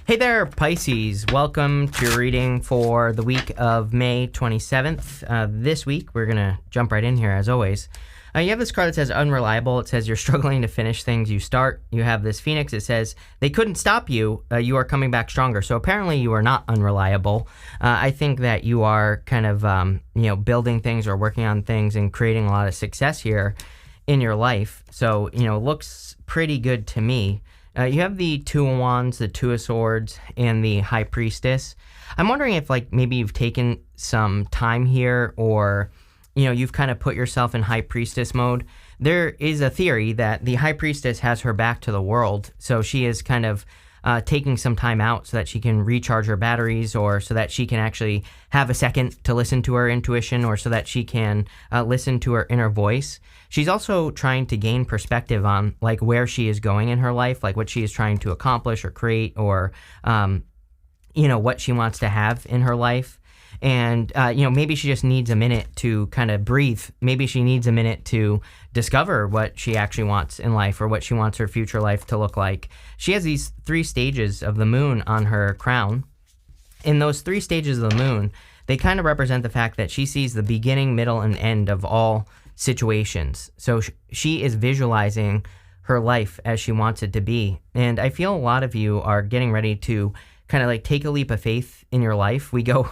Hey there, Pisces. Welcome to your reading for the week of May 27th. This week, we're going to jump right in here, as always. You have this card that says unreliable. It says you're struggling to finish things you start. You have this Phoenix. It says they couldn't stop you. You are coming back stronger. So apparently you are not unreliable. I think that you are kind of, building things or working on things and creating a lot of success here in your life. So, looks pretty good to me. You have the Two of Wands, the Two of Swords, and the High Priestess. I'm wondering if, maybe you've taken some time here or, you've kind of put yourself in High Priestess mode. There is a theory that the High Priestess has her back to the world, so she is kind of taking some time out so that she can recharge her batteries or so that she can actually have a second to listen to her intuition or so that she can listen to her inner voice. She's also trying to gain perspective on where she is going in her life, what she is trying to accomplish or create or, what she wants to have in her life. And, maybe she just needs a minute to kind of breathe. Maybe she needs a minute to discover what she actually wants in life or what she wants her future life to look like. She has these 3 stages of the moon on her crown. In those 3 stages of the moon, they kind of represent the fact that she sees the beginning, middle, and end of all situations. So she is visualizing her life as she wants it to be. And I feel a lot of you are getting ready to kind of take a leap of faith in your life. We go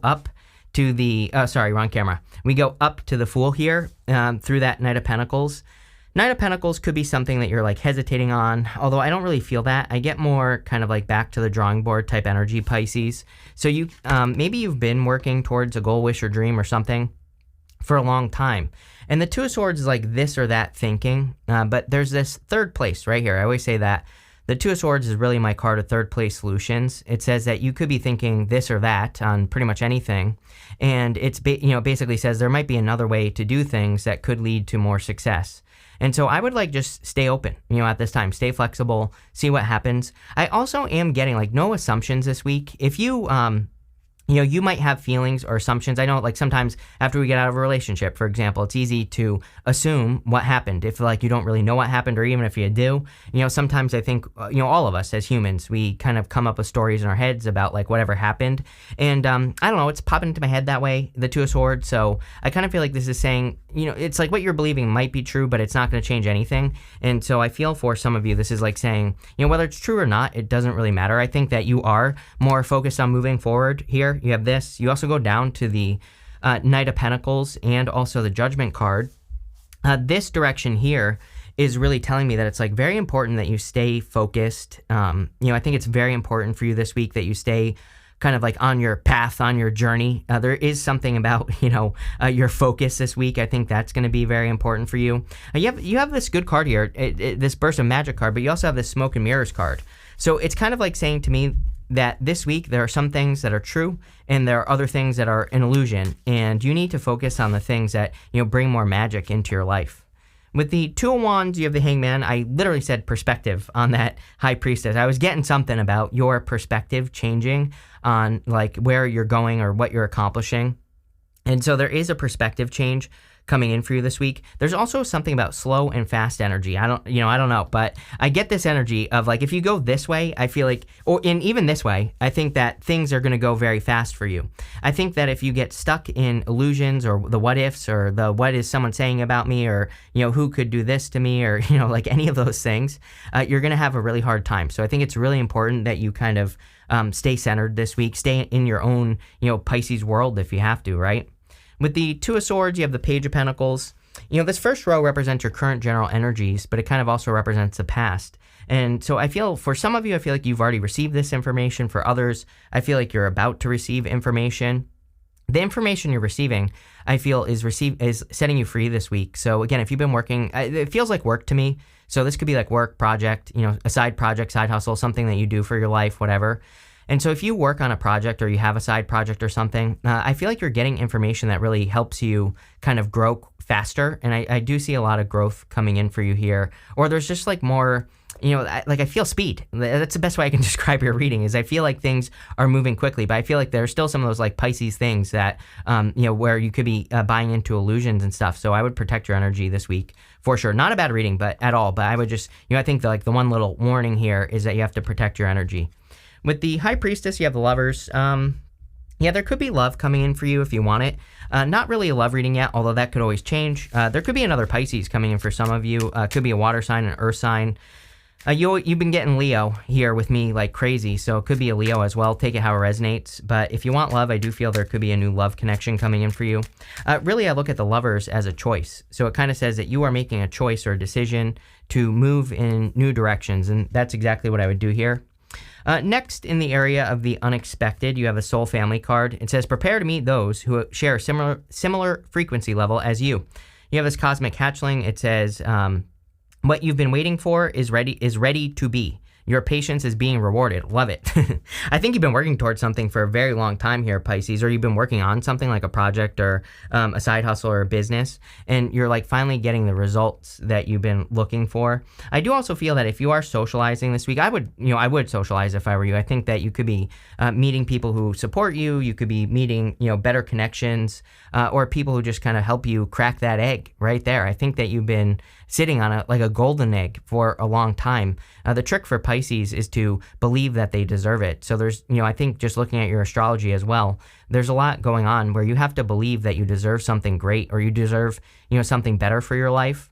up to the, wrong camera. We go up to the Fool here through that Knight of Pentacles. Knight of Pentacles could be something that you're hesitating on, although I don't really feel that. I get more kind of back to the drawing board type energy, Pisces. So you maybe you've been working towards a goal, wish, or dream or something for a long time. And the Two of Swords is this or that thinking, but there's this third place right here. I always say that. The Two of Swords is really my card of third place solutions. It says that you could be thinking this or that on pretty much anything. And it's basically says there might be another way to do things that could lead to more success. And so I would just stay open, at this time, stay flexible, see what happens. I also am getting no assumptions this week. If you, you might have feelings or assumptions. I know sometimes after we get out of a relationship, for example, it's easy to assume what happened. If you don't really know what happened or even if you do, sometimes I think, all of us as humans, we kind of come up with stories in our heads about whatever happened. And I don't know, it's popping into my head that way, the Two of Swords. So I kind of feel this is saying, it's what you're believing might be true, but it's not going to change anything. And so I feel for some of you, this is saying, whether it's true or not, it doesn't really matter. I think that you are more focused on moving forward here. You have this. You also go down to the Knight of Pentacles and also the Judgment card. This direction here is really telling me that it's very important that you stay focused. I think it's very important for you this week that you stay kind of on your path, on your journey. There is something about, your focus this week. I think that's going to be very important for you. You have this good card here, this Burst of Magic card, but you also have this Smoke and Mirrors card. So it's kind of saying to me that this week there are some things that are true and there are other things that are an illusion, and you need to focus on the things that bring more magic into your life. With the Two of Wands, you have the Hangman. I literally said perspective on that High Priestess. I was getting something about your perspective changing on where you're going or what you're accomplishing. And so there is a perspective change coming in for you this week. There's also something about slow and fast energy. I don't know, but I get this energy of if you go this way, I feel even this way, I think that things are going to go very fast for you. I think that if you get stuck in illusions or the what ifs or the what is someone saying about me or, who could do this to me or, any of those things, you're going to have a really hard time. So I think it's really important that you kind of stay centered this week, stay in your own, Pisces world if you have to, right? With the Two of Swords, you have the Page of Pentacles. This first row represents your current general energies, but it kind of also represents the past. And so I feel for some of you, I feel you've already received this information. For others, I feel you're about to receive information. The information you're receiving, I feel, is setting you free this week. So again, if you've been working, it feels like work to me. So this could be work, project, a side project, side hustle, something that you do for your life, whatever. And so if you work on a project or you have a side project or something, I feel you're getting information that really helps you kind of grow faster. And I do see a lot of growth coming in for you here. Or there's just more, I feel speed. That's the best way I can describe your reading is I feel things are moving quickly, but I feel there's still some of those Pisces things that, where you could be buying into illusions and stuff. So I would protect your energy this week for sure. Not a bad reading, but at all. But I would just, I think the one little warning here is that you have to protect your energy. With the High Priestess, you have the Lovers. Yeah, there could be love coming in for you if you want it. Not really a love reading yet, although that could always change. There could be another Pisces coming in for some of you. Could be a water sign, an earth sign. You've been getting Leo here with me like crazy, so it could be a Leo as well. Take it how it resonates. But if you want love, I do feel there could be a new love connection coming in for you. Really, I look at the Lovers as a choice. So it kind of says that you are making a choice or a decision to move in new directions, and that's exactly what I would do here. Next, in the area of the unexpected, you have a Soul Family card. It says, prepare to meet those who share a similar frequency level as you. You have this Cosmic Hatchling. It says, what you've been waiting for is ready to be. Your patience is being rewarded. Love it. I think you've been working towards something for a very long time here, Pisces, or you've been working on something like a project or a side hustle or a business, and you're like finally getting the results that you've been looking for. I do also feel that if you are socializing this week, I would socialize if I were you. I think that you could be meeting people who support you. You could be meeting, better connections, or people who just kind of help you crack that egg right there. I think that you've been sitting on a golden egg for a long time. The trick for Pisces is to believe that they deserve it. So there's, I think just looking at your astrology as well, there's a lot going on where you have to believe that you deserve something great, or you deserve, something better for your life.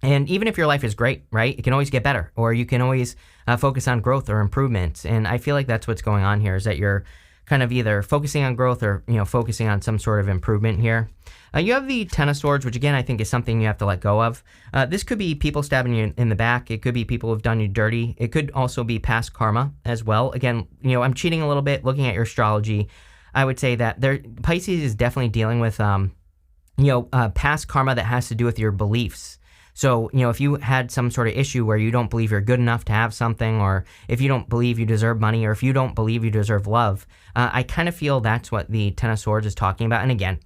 And even if your life is great, right, it can always get better, or you can always focus on growth or improvements. And I feel like that's what's going on here, is that you're kind of either focusing on growth or, focusing on some sort of improvement here. You have the Ten of Swords, which again, I think is something you have to let go of. This could be people stabbing you in the back. It could be people who've done you dirty. It could also be past karma as well. Again, I'm cheating a little bit looking at your astrology. I would say that Pisces is definitely dealing with, past karma that has to do with your beliefs. So, if you had some sort of issue where you don't believe you're good enough to have something, or if you don't believe you deserve money, or if you don't believe you deserve love, I kind of feel that's what the Ten of Swords is talking about. And again,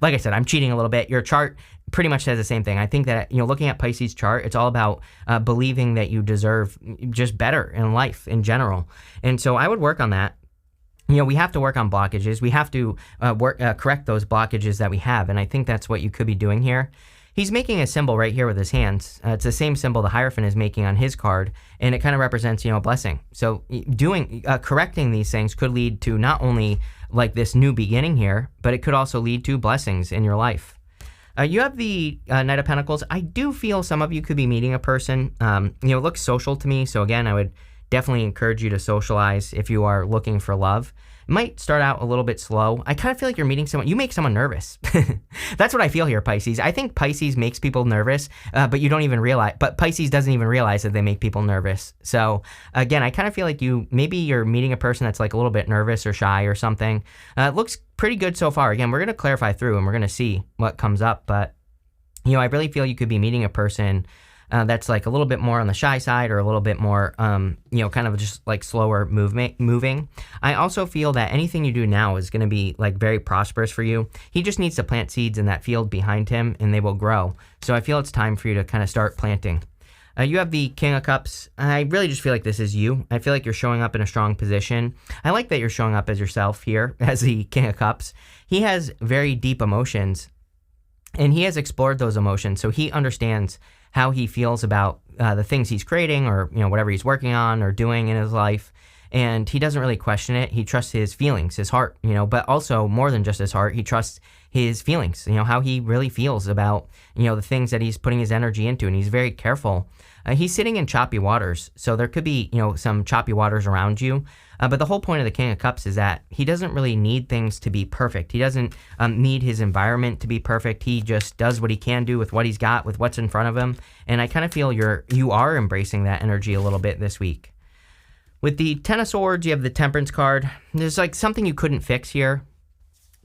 like I said, I'm cheating a little bit. Your chart pretty much says the same thing. I think that, looking at Pisces' chart, it's all about believing that you deserve just better in life in general. And so I would work on that. We have to work on blockages. We have to correct those blockages that we have. And I think that's what you could be doing here. He's making a symbol right here with his hands. It's the same symbol the Hierophant is making on his card, and it kind of represents, a blessing. So correcting these things could lead to not only like this new beginning here, but it could also lead to blessings in your life. You have the Knight of Pentacles. I do feel some of you could be meeting a person. It looks social to me. So again, I would definitely encourage you to socialize if you are looking for love. It might start out a little bit slow. I kind of feel like you're meeting someone. You make someone nervous. That's what I feel here, Pisces. I think Pisces makes people nervous, but you don't even realize. But Pisces doesn't even realize that they make people nervous. So again, I kind of feel like maybe you're meeting a person that's like a little bit nervous or shy or something. It looks pretty good so far. Again, we're going to clarify through and we're going to see what comes up. But I really feel you could be meeting a person that's like a little bit more on the shy side, or a little bit more, kind of just like slower moving. I also feel that anything you do now is going to be like very prosperous for you. He just needs to plant seeds in that field behind him, and they will grow. So I feel it's time for you to kind of start planting. You have the King of Cups. I really just feel like this is you. I feel like you're showing up in a strong position. I like that you're showing up as yourself here as the King of Cups. He has very deep emotions, and he has explored those emotions. So he understands how he feels about the things he's creating, or whatever he's working on or doing in his life, and he doesn't really question it. He trusts his feelings, his heart, but also more than just his heart, he trusts his feelings, how he really feels about the things that he's putting his energy into, and he's very careful. He's sitting in choppy waters, so there could be some choppy waters around you. But the whole point of the King of Cups is that he doesn't really need things to be perfect. He doesn't need his environment to be perfect. He just does what he can do with what he's got, with what's in front of him. And I kind of feel you are embracing that energy a little bit this week. With the Ten of Swords, you have the Temperance card. There's like something you couldn't fix here,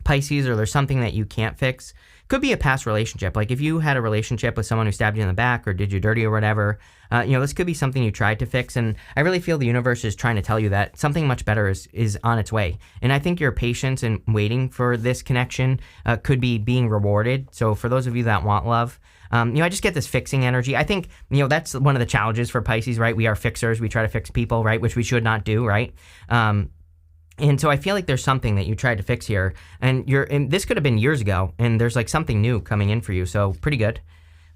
Pisces, or there's something that you can't fix. Could be a past relationship. Like if you had a relationship with someone who stabbed you in the back or did you dirty or whatever, this could be something you tried to fix. And I really feel the universe is trying to tell you that something much better is on its way. And I think your patience and waiting for this connection could be being rewarded. So for those of you that want love, I just get this fixing energy. I think, that's one of the challenges for Pisces, right? We are fixers. We try to fix people, right? Which we should not do, right? And so I feel like there's something that you tried to fix here, and this could have been years ago, and there's like something new coming in for you, so pretty good.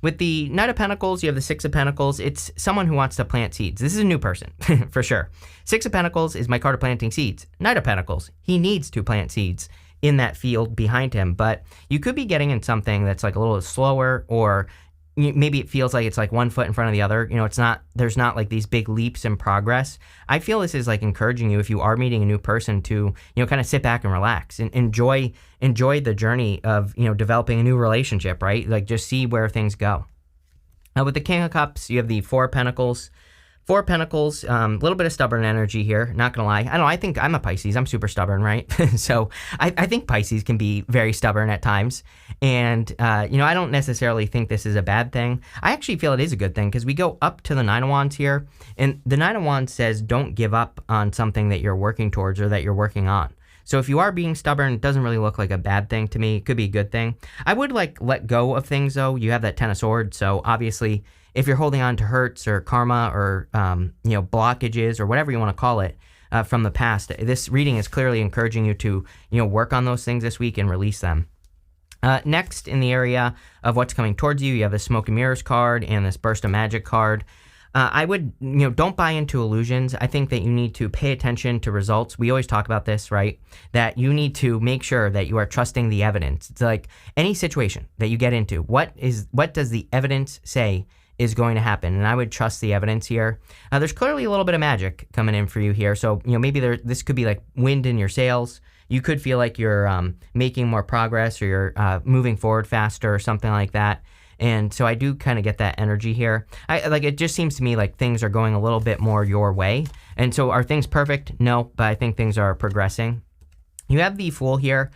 With the Knight of Pentacles, you have the Six of Pentacles. It's someone who wants to plant seeds. This is a new person, for sure. Six of Pentacles is my card of planting seeds. Knight of Pentacles, he needs to plant seeds in that field behind him, but you could be getting in something that's like a little slower, or maybe it feels like it's like one foot in front of the other. There's not like these big leaps in progress. I feel this is like encouraging you, if you are meeting a new person, to, kind of sit back and relax and enjoy the journey of, developing a new relationship, right? Like, just see where things go. With the King of Cups, you have the Four of Pentacles. Four of Pentacles, a little bit of stubborn energy here, not gonna lie. I think I'm a Pisces, I'm super stubborn, right? So I think Pisces can be very stubborn at times. And, I don't necessarily think this is a bad thing. I actually feel it is a good thing, because we go up to the Nine of Wands here, and the Nine of Wands says don't give up on something that you're working towards or that you're working on. So if you are being stubborn, it doesn't really look like a bad thing to me. It could be a good thing. I would let go of things, though. You have that Ten of Swords, so obviously if you're holding on to hurts or karma or, blockages or whatever you want to call it from the past, this reading is clearly encouraging you to, work on those things this week and release them. Next, in the area of what's coming towards you, you have the Smoke and Mirrors card and this Burst of Magic card. I would, don't buy into illusions. I think that you need to pay attention to results. We always talk about this, right? That you need to make sure that you are trusting the evidence. It's like any situation that you get into. What does the evidence say is going to happen? And I would trust the evidence here. There's clearly a little bit of magic coming in for you here. So, maybe this could be like wind in your sails. You could feel like you're making more progress, or you're moving forward faster or something like that. And so I do kind of get that energy here. It just seems to me like things are going a little bit more your way. And so are things perfect? No, but I think things are progressing. You have the Fool here.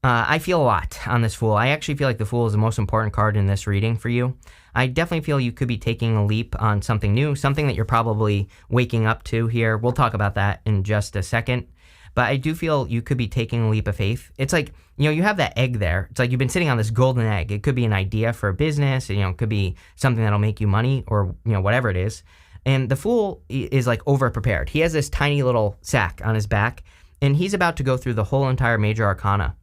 I feel a lot on this Fool. I actually feel like the Fool is the most important card in this reading for you. I definitely feel you could be taking a leap on something new, something that you're probably waking up to here. We'll talk about that in just a second. But I do feel you could be taking a leap of faith. It's like, you have that egg there. It's like you've been sitting on this golden egg. It could be an idea for a business. It could be something that'll make you money, or, whatever it is. And the Fool is like over-prepared. He has this tiny little sack on his back, and he's about to go through the whole entire major arcana.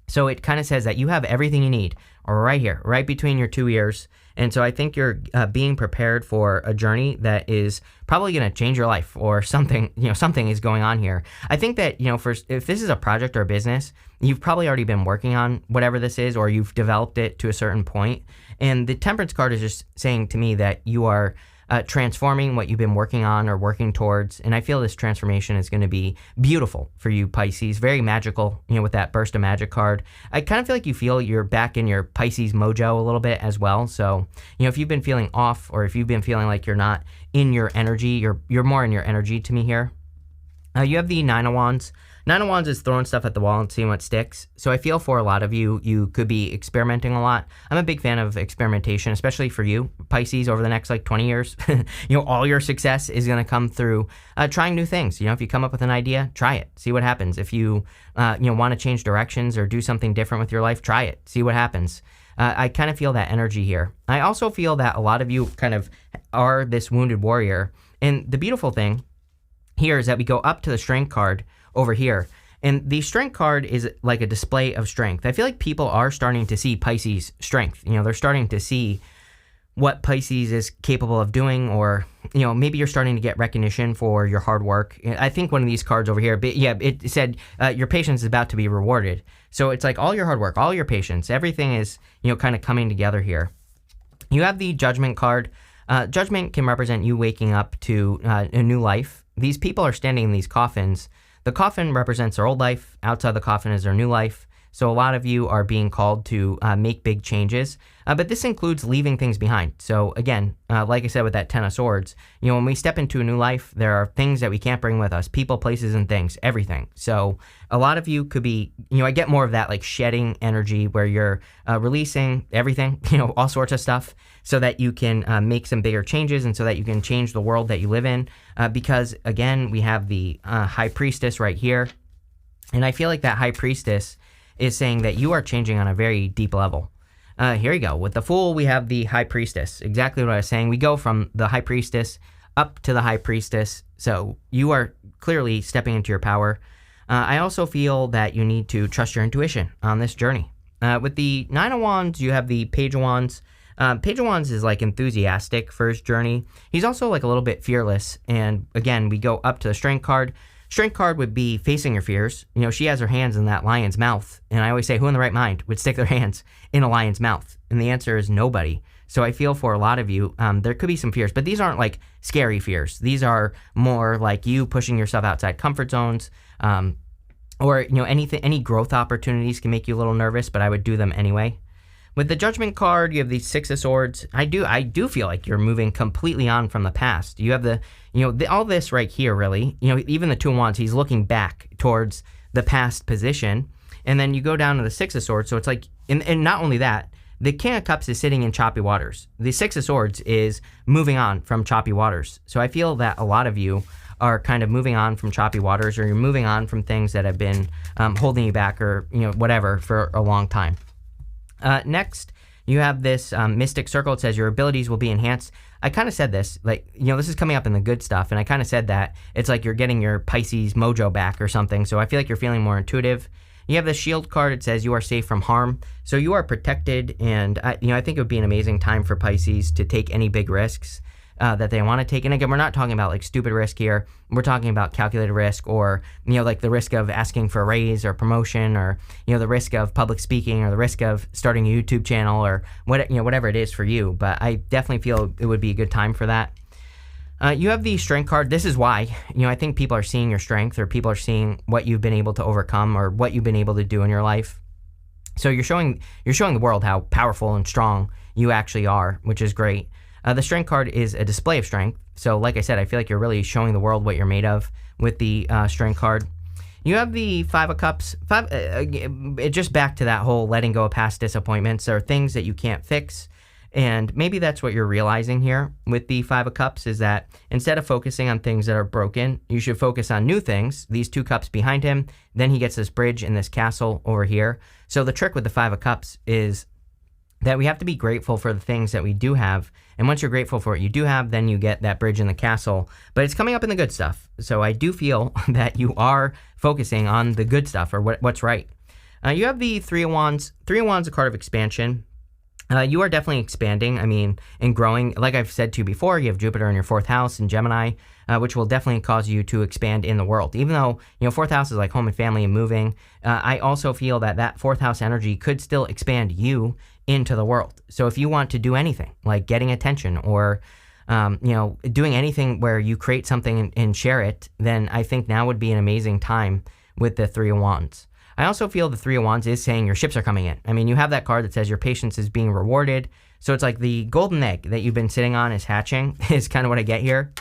So it kind of says that you have everything you need right here, right between your two ears. And so I think you're being prepared for a journey that is probably going to change your life, or something, something is going on here. I think that, if this is a project or a business, you've probably already been working on whatever this is, or you've developed it to a certain point. And the Temperance card is just saying to me that you are transforming what you've been working on or working towards. And I feel this transformation is going to be beautiful for you, Pisces. Very magical, with that Burst of Magic card. I kind of feel like you feel you're back in your Pisces mojo a little bit as well. So, if you've been feeling off, or if you've been feeling like you're not in your energy, you're more in your energy to me here. You have the Nine of Wands. Nine of Wands is throwing stuff at the wall and seeing what sticks. So I feel for a lot of you, you could be experimenting a lot. I'm a big fan of experimentation, especially for you, Pisces, over the next 20 years. All your success is going to come through trying new things. If you come up with an idea, try it, see what happens. If you, want to change directions or do something different with your life, try it, see what happens. I kind of feel that energy here. I also feel that a lot of you kind of are this wounded warrior. And the beautiful thing here is that we go up to the Strength card over here. And the Strength card is like a display of strength. I feel like people are starting to see Pisces' strength. They're starting to see what Pisces is capable of doing, or, maybe you're starting to get recognition for your hard work. I think one of these cards over here, it said your patience is about to be rewarded. So it's like all your hard work, all your patience, everything is, kind of coming together here. You have the Judgment card. Judgment can represent you waking up to a new life. These people are standing in these coffins. The coffin represents their old life. Outside the coffin is their new life. So a lot of you are being called to make big changes, but this includes leaving things behind. So again, like I said with that Ten of Swords, when we step into a new life, there are things that we can't bring with us, people, places, and things, everything. So a lot of you could be, I get more of that shedding energy where you're releasing everything, all sorts of stuff, so that you can make some bigger changes and so that you can change the world that you live in. Because again, we have the High Priestess right here. And I feel like that High Priestess is saying that you are changing on a very deep level. Here you go. With the Fool, we have the High Priestess. Exactly what I was saying. We go from the High Priestess up to the High Priestess. So you are clearly stepping into your power. I also feel that you need to trust your intuition on this journey. With the Nine of Wands, you have the Page of Wands. Page of Wands is like enthusiastic for his journey. He's also like a little bit fearless. And again, we go up to the Strength card. Strength card would be facing your fears. You know, she has her hands in that lion's mouth. And I always say, who in the right mind would stick their hands in a lion's mouth? And the answer is nobody. So I feel for a lot of you, there could be some fears, but these aren't like scary fears. These are more like you pushing yourself outside comfort zones, or, you know, any growth opportunities can make you a little nervous, but I would do them anyway. With the Judgment card, you have the Six of Swords. I do feel like you're moving completely on from the past. You have all this right here, really. You know, even the Two of Wands, he's looking back towards the past position. And then you go down to the Six of Swords. So it's like, and not only that, the King of Cups is sitting in choppy waters. The Six of Swords is moving on from choppy waters. So I feel that a lot of you are kind of moving on from choppy waters, or you're moving on from things that have been holding you back, or, you know, whatever, for a long time. Next, you have this Mystic Circle. It says your abilities will be enhanced. I kind of said this, like, you know, this is coming up in the good stuff, and I kind of said that it's like you're getting your Pisces mojo back or something, so I feel like you're feeling more intuitive. You have the Shield card. It says you are safe from harm, so you are protected, and I think it would be an amazing time for Pisces to take any big risks that they want to take. And again, we're not talking about like stupid risk here. We're talking about calculated risk, or, you know, like the risk of asking for a raise or promotion, or, you know, the risk of public speaking, or the risk of starting a YouTube channel, or whatever it is for you. But I definitely feel it would be a good time for that. You have the Strength card. This is why, you know, I think people are seeing your strength, or people are seeing what you've been able to overcome, or what you've been able to do in your life. So you're showing the world how powerful and strong you actually are, which is great. The Strength card is a display of strength. So like I said, I feel like you're really showing the world what you're made of with the Strength card. You have the Five of Cups. Just back to that whole letting go of past disappointments, or things that you can't fix. And maybe that's what you're realizing here with the Five of Cups, is that instead of focusing on things that are broken, you should focus on new things. These two cups behind him, then he gets this bridge and this castle over here. So the trick with the Five of Cups is that we have to be grateful for the things that we do have. And once you're grateful for what you do have, then you get that bridge and the castle. But it's coming up in the good stuff. So I do feel that you are focusing on the good stuff, or what's right. You have the Three of Wands. Three of Wands is a card of expansion. You are definitely expanding, and growing. Like I've said to you before, you have Jupiter in your 4th house in Gemini, which will definitely cause you to expand in the world. Even though, 4th house is like home and family and moving, I also feel that 4th house energy could still expand you into the world. So if you want to do anything, like getting attention, or doing anything where you create something and share it, then I think now would be an amazing time with the Three of Wands. I also feel the Three of Wands is saying your ships are coming in. You have that card that says your patience is being rewarded. So it's like the golden egg that you've been sitting on is hatching, is kind of what I get here.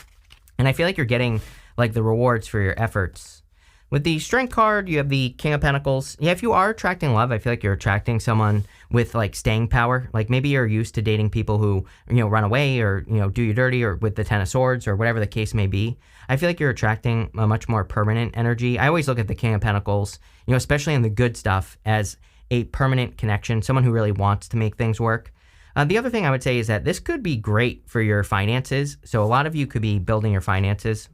And I feel like you're getting like the rewards for your efforts. With the Strength card, you have the King of Pentacles. Yeah, if you are attracting love, I feel like you're attracting someone with like staying power. Like maybe you're used to dating people who, run away, or, do you dirty, or with the Ten of Swords, or whatever the case may be. I feel like you're attracting a much more permanent energy. I always look at the King of Pentacles, especially in the good stuff, as a permanent connection, someone who really wants to make things work. The other thing I would say is that this could be great for your finances. So a lot of you could be building your finances.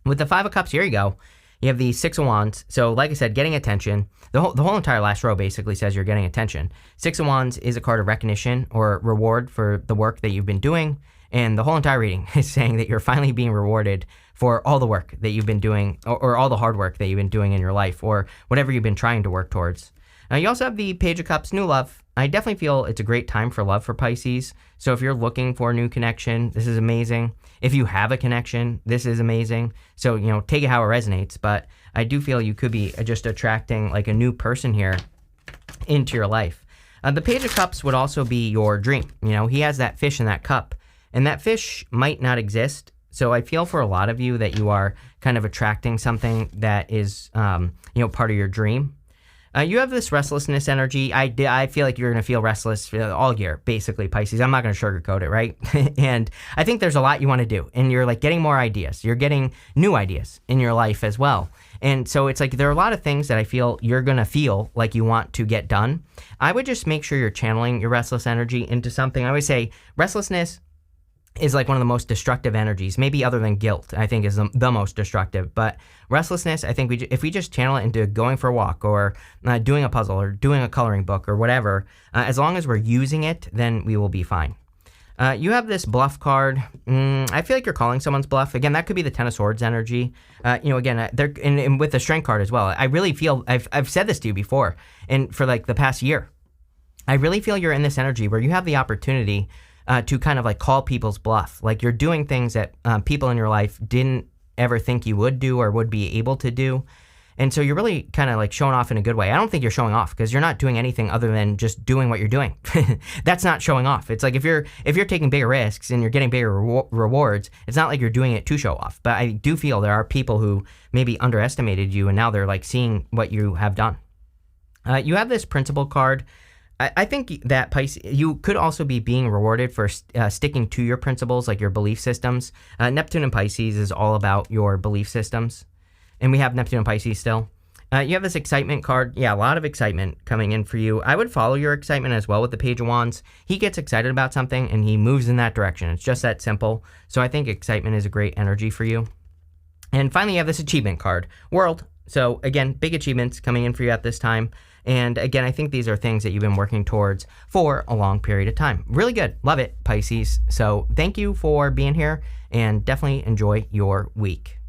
With the Five of Cups, here you go. You have the Six of Wands. So like I said, getting attention. The whole entire last row basically says you're getting attention. Six of Wands is a card of recognition or reward for the work that you've been doing. And the whole entire reading is saying that you're finally being rewarded for all the work that you've been doing, or all the hard work that you've been doing in your life, or whatever you've been trying to work towards. Now, you also have the Page of Cups, new love. I definitely feel it's a great time for love for Pisces. So if you're looking for a new connection, this is amazing. If you have a connection, this is amazing. So, take it how it resonates. But I do feel you could be just attracting like a new person here into your life. The Page of Cups would also be your dream. He has that fish in that cup, and that fish might not exist. So I feel for a lot of you that you are kind of attracting something that is, part of your dream. You have this restlessness energy. I feel like you're going to feel restless all year, basically, Pisces. I'm not going to sugarcoat it, right? And I think there's a lot you want to do. And you're like getting more ideas. You're getting new ideas in your life as well. And so it's like there are a lot of things that I feel you're going to feel like you want to get done. I would just make sure you're channeling your restless energy into something. I always say restlessness, is like one of the most destructive energies, maybe other than guilt, I think is the most destructive. But restlessness, I think if we just channel it into going for a walk or doing a puzzle or doing a coloring book or whatever, as long as we're using it, then we will be fine. You have this bluff card. I feel like you're calling someone's bluff. Again, that could be the Ten of Swords energy. Again, they're and with the Strength card as well. I really feel, I've said this to you before, and for like the past year, I really feel you're in this energy where you have the opportunity to kind of like call people's bluff. Like you're doing things that people in your life didn't ever think you would do or would be able to do. And so you're really kind of like showing off in a good way. I don't think you're showing off because you're not doing anything other than just doing what you're doing. That's not showing off. It's like if you're taking bigger risks and you're getting bigger rewards, it's not like you're doing it to show off. But I do feel there are people who maybe underestimated you and now they're like seeing what you have done. You have this Principle card. I think that Pisces, you could also be being rewarded for sticking to your principles, like your belief systems. Neptune and Pisces is all about your belief systems. And we have Neptune and Pisces still. You have this Excitement card. Yeah, a lot of excitement coming in for you. I would follow your excitement as well with the Page of Wands. He gets excited about something and he moves in that direction. It's just that simple. So I think excitement is a great energy for you. And finally, you have this Achievement card, World. So again, big achievements coming in for you at this time. And again, I think these are things that you've been working towards for a long period of time. Really good. Love it, Pisces. So thank you for being here and definitely enjoy your week.